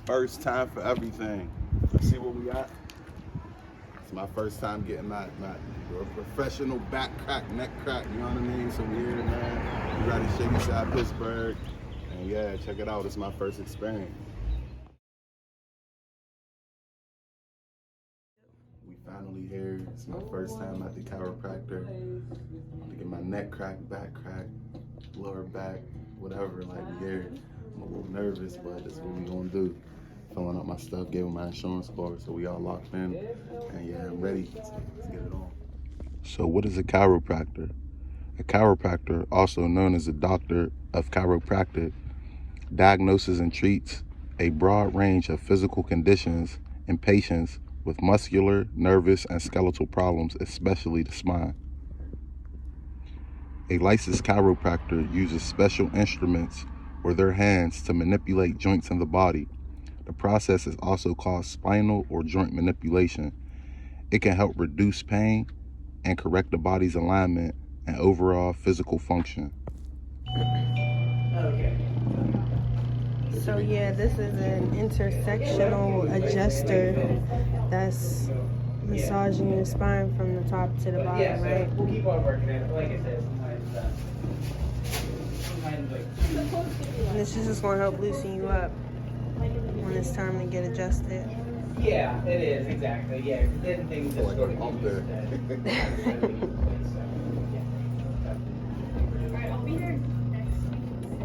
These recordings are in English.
First time for everything. Let's see what we got. It's my first time getting my professional back crack, neck crack, you know what I mean? So we're here, man. We got to Shady Side, Pittsburgh. And yeah, check it out. It's my first experience. We finally here. It's my first time at the chiropractor. To get my neck crack, back crack, lower back, whatever. Like, we here. I'm a little nervous, but that's what we gonna do. Filling up my stuff, giving my insurance card, so we all locked in. And yeah, I'm ready. Let's get it on. So what is a chiropractor? A chiropractor, also known as a doctor of chiropractic, diagnoses and treats a broad range of physical conditions in patients with muscular, nervous, and skeletal problems, especially the spine. A licensed chiropractor uses special instruments or their hands to manipulate joints in the body. The process is also called spinal or joint manipulation. It can help reduce pain and correct the body's alignment and overall physical function. Okay. So yeah, this is an intersectional adjuster that's massaging your spine from the top to the bottom, Yeah, so right? we'll keep on working at it. Like I said, sometimes And this is just going to help loosen you up when it's time to get adjusted. yeah, it is, exactly. Yeah, then things just Like sort a of pump get there. used to that. Alright, I'll be there next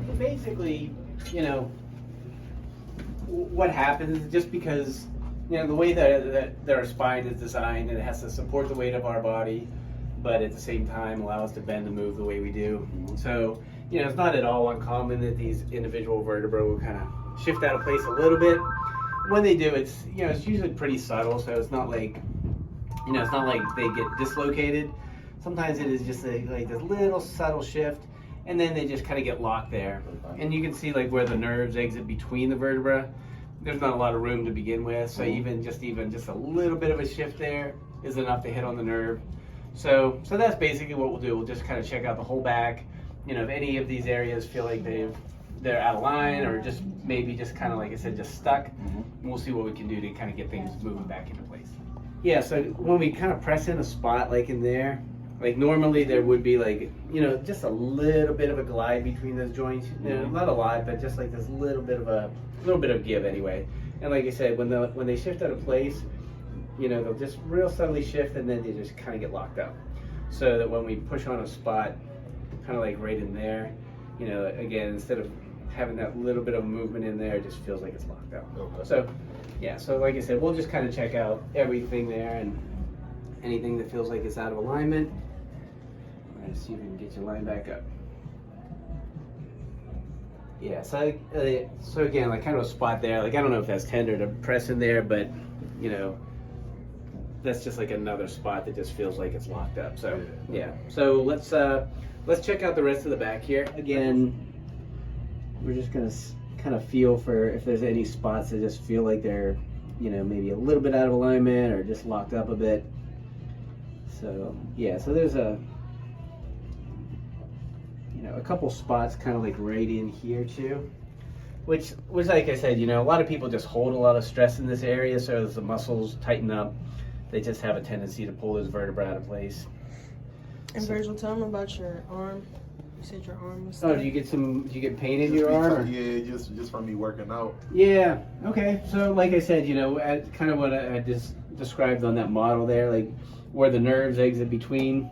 week. Basically, you know, what happens is just because, you know, the way that our spine is designed, it has to support the weight of our body, but at the same time allow us to bend and move the way we do. So, you know, it's not at all uncommon that these individual vertebrae will kind of shift out of place a little bit. When they do, it's, you know, it's usually pretty subtle, so it's not like, you know, it's not like they get dislocated. Sometimes it is just like this little subtle shift, and then they just kind of get locked there. And you can see like where the nerves exit between the vertebra. There's not a lot of room to begin with, so even just a little bit of a shift there is enough to hit on the nerve. So that's basically what we'll do. We'll just kind of check out the whole back. You know, if any of these areas feel like they're out of line, or just maybe just kind of, like I said, just stuck, we'll see what we can do to kind of get things moving back into place. Yeah, so when we kind of press in a spot like in there, like normally there would be like, you know, just a little bit of a glide between those joints. You know, not a lot, but just like this little bit of give anyway. And like I said, when they shift out of place, you know, they'll just real subtly shift, and then they just kind of get locked up. So that when we push on a spot, kind of like right in there, you know, again, instead of having that little bit of movement in there, it just feels like it's locked out. Okay. So yeah, so like I said, we'll just kind of check out everything there, and anything that feels like it's out of alignment. We're gonna see if we can get your line back up. Yeah, so again, like kind of a spot there, like I don't know if that's tender to press in there, but you know, that's just like another spot that just feels like it's locked up. So yeah, so let's check out the rest of the back here. Again, we're just gonna kind of feel for if there's any spots that just feel like they're, you know, maybe a little bit out of alignment or just locked up a bit. So yeah, so there's a couple spots kind of like right in here too, which like I said, you know, a lot of people just hold a lot of stress in this area, so as the muscles tighten up, they just have a tendency to pull those vertebrae out of place. And Virgil, tell them about your arm. You said your arm was Oh, stuck. do you get pain in your arm? Or? Yeah, just from me working out. Yeah. Okay. So, like I said, you know, kind of what I just described on that model there, like where the nerves exit between.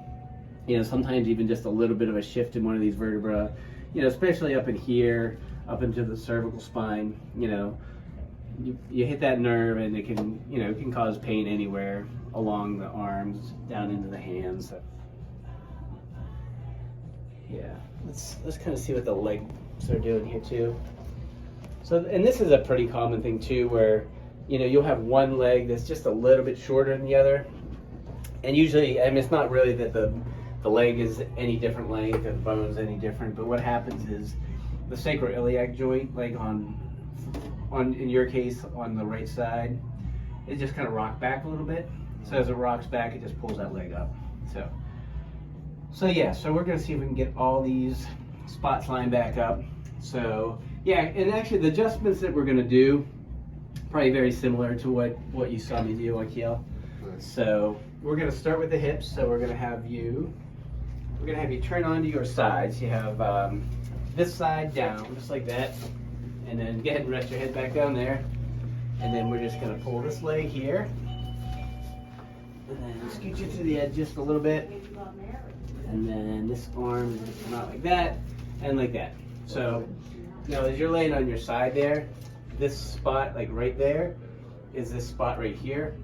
You know, sometimes even just a little bit of a shift in one of these vertebrae. You know, especially up in here, up into the cervical spine. You know, you hit that nerve, and it can, you know, it can cause pain anywhere along the arms, down into the hands. So, yeah, let's kind of see what the legs are doing here too. So, and this is a pretty common thing too, where, you know, you'll have one leg that's just a little bit shorter than the other, and usually, I mean, it's not really that the leg is any different length or the bone is any different, but what happens is the sacroiliac joint, like on in your case on the right side, it just kind of rock back a little bit. So as it rocks back, it just pulls that leg up. So yeah, so we're gonna see if we can get all these spots lined back up. So yeah, and actually the adjustments that we're gonna do probably very similar to what you saw me do, Akil. So we're gonna start with the hips. So we're gonna have you turn onto your sides. You have this side down, just like that, and then go ahead and rest your head back down there. And then we're just gonna pull this leg here, and then scoot you to the edge just a little bit, and then this arm is gonna come out like that and like that. So, you know, as you're laying on your side there, this spot, like right there, is this spot right here.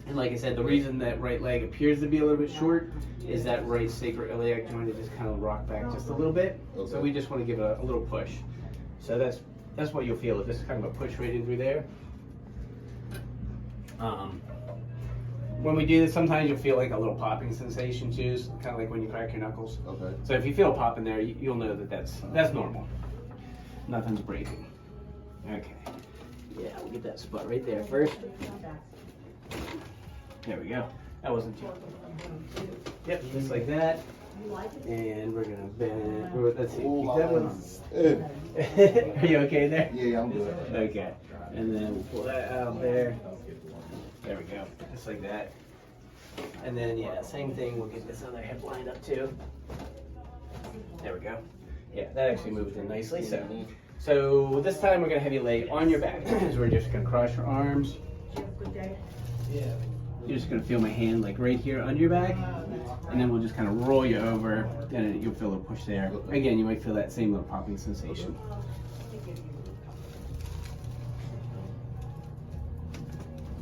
And like I said, the reason that right leg appears to be a little bit short is that right sacroiliac joint is just kind of rocked back just a little bit. Okay. So we just want to give it a little push. So that's what you'll feel. This is kind of a push right in through there. When we do this, sometimes you'll feel like a little popping sensation too, kind of like when you crack your knuckles. Okay. So if you feel pop in there, you'll know that that's normal. Nothing's breaking. Okay. Yeah, we'll get that spot right there first. There we go. That wasn't too. Yep, just like that. And we're gonna bend. Let's see. That one's. Are you okay there? Yeah, I'm good. Okay. And then we'll pull that out there. There we go. Just like that. And then yeah, same thing. We'll get this other hip lined up too. There we go. Yeah, that actually moved in nicely. So this time we're gonna have you lay on your back. So we're just gonna cross your arms. Yeah. You're just gonna feel my hand like right here under your back, and then we'll just kind of roll you over, and you'll feel a push there. Again, you might feel that same little popping sensation.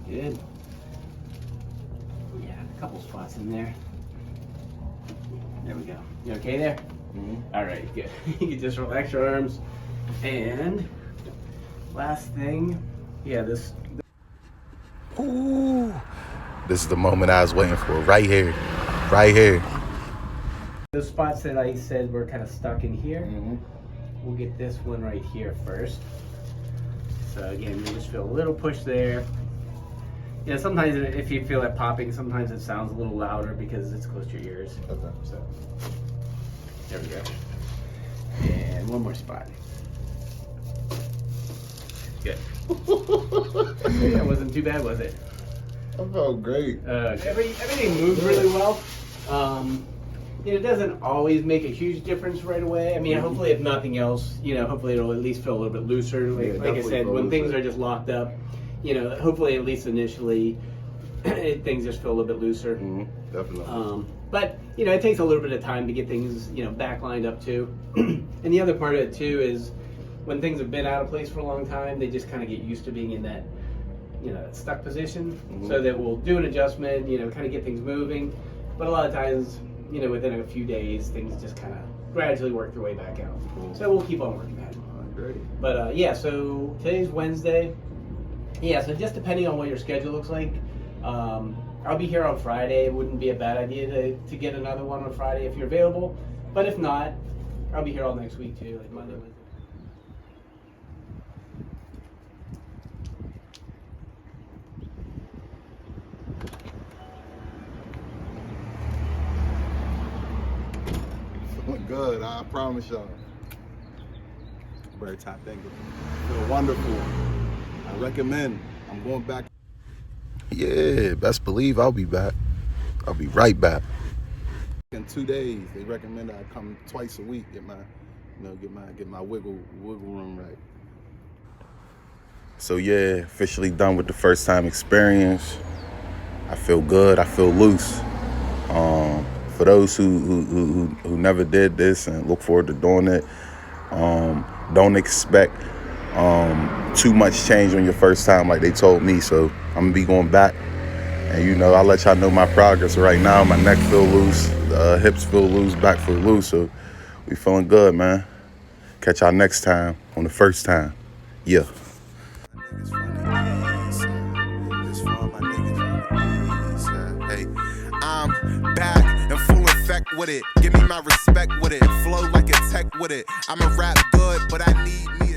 Good. Yeah, a couple spots in there. There we go. You okay there? Mm-hmm. All right, good. You can just relax your arms. And last thing, yeah, this. Ooh, this is the moment I was waiting for. Right here, right here. Those spots that I said were kind of stuck in here. We'll get this one right here first. So again, you just feel a little push there. Yeah, sometimes if you feel that popping, sometimes it sounds a little louder because it's close to your ears. Okay. So there we go. And one more spot. Good. That wasn't too bad, was it? I felt great. Everything moved really well. It doesn't always make a huge difference right away. I mean, hopefully, if nothing else, hopefully it'll at least feel a little bit looser. Like I said, when things are just locked up, hopefully at least initially, things just feel a little bit looser. Definitely. But it takes a little bit of time to get things back lined up too. And the other part of it too is when things have been out of place for a long time, they just kind of get used to being in that that stuck position. So that we'll do an adjustment, kind of get things moving. But a lot of times, within a few days, things just kind of gradually work their way back out. So we'll keep on working at it. Great. But yeah, so today's Wednesday. Yeah, so just depending on what your schedule looks like, I'll be here on Friday. It wouldn't be a bad idea to get another one on Friday if you're available. But if not, I'll be here all next week too, like Monday, Wednesday. Good, I promise y'all. Very top thinking. Feel wonderful. I recommend. I'm going back. Yeah, best believe I'll be back. I'll be right back. In 2 days, they recommend I come twice a week, get my wiggle room right. So yeah, officially done with the first time experience. I feel good. I feel loose. For those who never did this and look forward to doing it, don't expect too much change on your first time like they told me. So I'm gonna be going back, and I'll let y'all know my progress. Right now, my neck feel loose, hips feel loose, back feel loose. So we feeling good, man. Catch y'all next time on the first time. Yeah. Hey, I'm back. Full effect with it, give me my respect with it, flow like a tech with it. I'ma rap good, but I need me